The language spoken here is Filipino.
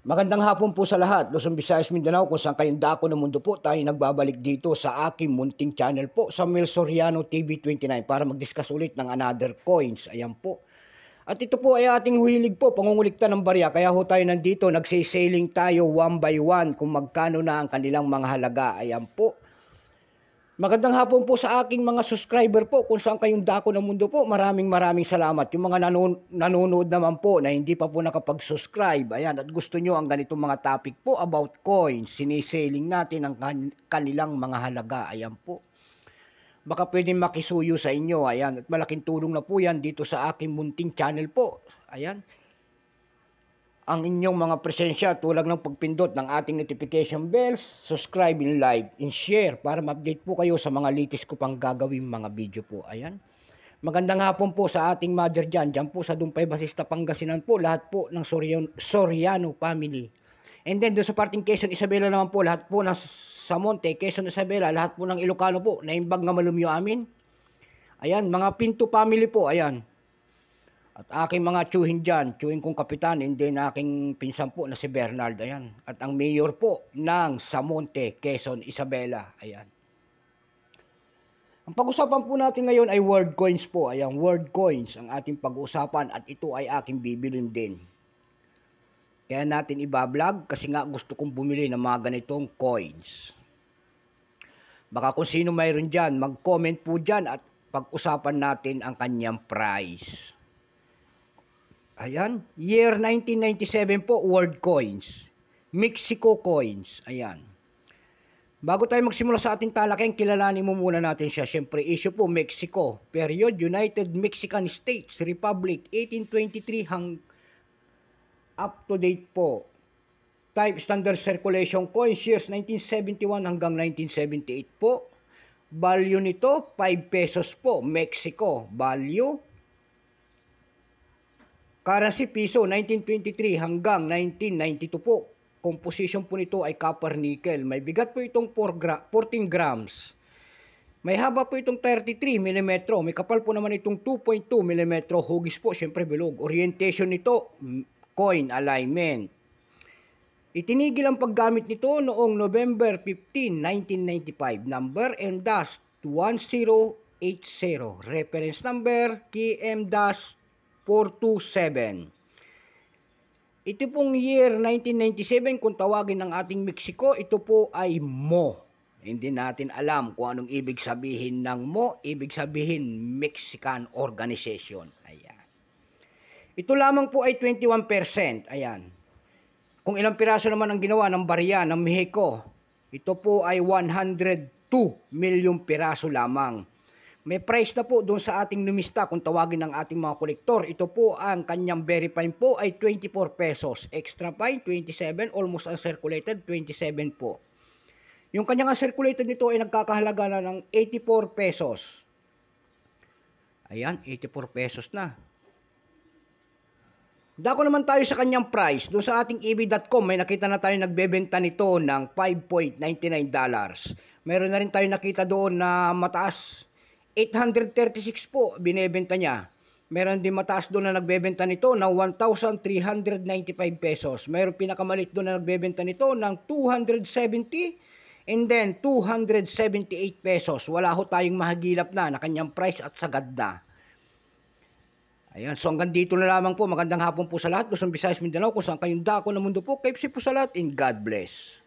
Magandang hapon po sa lahat, Luzon, Visayas, Mindanao, kung saan kayong dako ng mundo po, tayo nagbabalik dito sa aking munting channel po, sa Mel Soriano TV 29, para mag-discuss ulit ng another coins. Ayan po. At ito po ay ating huhilig po, pangungulikta ng barya, kaya ho tayo nandito, nagsisailing tayo one by one kung magkano na ang kanilang mga halaga. Ayan po. Magandang hapon po sa aking mga subscriber po kung saan kayong dako ng mundo po. Maraming salamat. Yung mga nanonood naman po na hindi pa po nakapag-subscribe, ayan, at gusto nyo ang ganitong mga topic po about coins, sinisailing natin ang kanilang mga halaga. Ayan po. Baka pwedeng makisuyo sa inyo. Ayan, at malaking tulong na po yan dito sa aking munting channel po. Ayan. Ang inyong mga presensya tulad ng pagpindot ng ating notification bells, subscribe and like and share para ma-update po kayo sa mga latest ko pang gagawing mga video po. Ayan. Magandang hapon po sa ating mother dyan po sa Dumpay, Basista, Pangasinan po, lahat po ng Soriano family. And then doon sa parting Quezon, Isabela naman po, lahat po ng Samonte, Quezon, Isabela, lahat po ng Ilocano po, naimbag nga malumyo amin. Ayan, mga Pinto family po, ayan. At aking mga tsuhin dyan, tsuhin kong kapitan, and then aking pinsan po na si Bernard, ayan. At ang mayor po ng Samonte, Quezon, Isabela, ayan. Ang pag-usapan po natin ngayon ay word coins po, ayan, word coins ang ating pag-uusapan at ito ay aking bibilin din. Kaya natin ibablog kasi nga gusto kong bumili ng mga ganitong coins. Baka kung sino mayroon dyan, mag-comment po dyan at pag-usapan natin ang kanyang price. Ayan, year 1997 po, world coins. Mexico coins, ayan. Bago tayo magsimula sa ating talakayan, kilalanin mo muna natin siya. Siyempre, issue po, Mexico. Period, United Mexican States Republic, 1823 up to date po. Type, standard circulation coins, years 1971 hanggang 1978 po. Value nito, 5 pesos po, Mexico. Value, currency piso, 1923 hanggang 1992 po. Composition po nito ay copper nickel. May bigat po itong 14 grams. May haba po itong 33 mm. May kapal po naman itong 2.2 mm. Hugis po, syempre bilog. Orientation nito, coin alignment. Itinigil ang paggamit nito noong November 15, 1995. Number and dash 1080. Reference number KM-427. Ito pong year 1997, kung tawagin ng ating Mexico, ito po ay MO. Hindi natin alam kung anong ibig sabihin ng MO. Ibig sabihin Mexican Organization. Ayan. Ito lamang po ay 21%. Ayan. Kung ilang piraso naman ang ginawa ng barya ng Mexico, ito po ay 102 milyong piraso lamang. May price na po doon sa ating numista kung tawagin ng ating mga kolektor. Ito po ang kanyang very fine po ay 24 pesos. Extra fine, 27. Almost uncirculated, 27 po. Yung kanyang uncirculated nito ay nagkakahalaga na ng 84 pesos. Ayan, 84 pesos na. Dako naman tayo sa kanyang price. Doon sa ating ebay.com, may nakita na tayo nagbebenta nito ng $5.99. Meron na rin tayo nakita doon na mataas, 836 po, binebenta niya. Meron din mataas doon na nagbebenta nito ng 1,395 pesos. Meron pinakamalit doon na nagbebenta nito ng 270 and then 278 pesos. Wala ho tayong mahagilap na kanyang price at sagad na. Ayan, so hanggang dito na lamang po. Magandang hapon po sa lahat. Luzon, Visayas, Mindanao, kung saan kayong dako ng mundo po. Keep safe po sa lahat and God bless.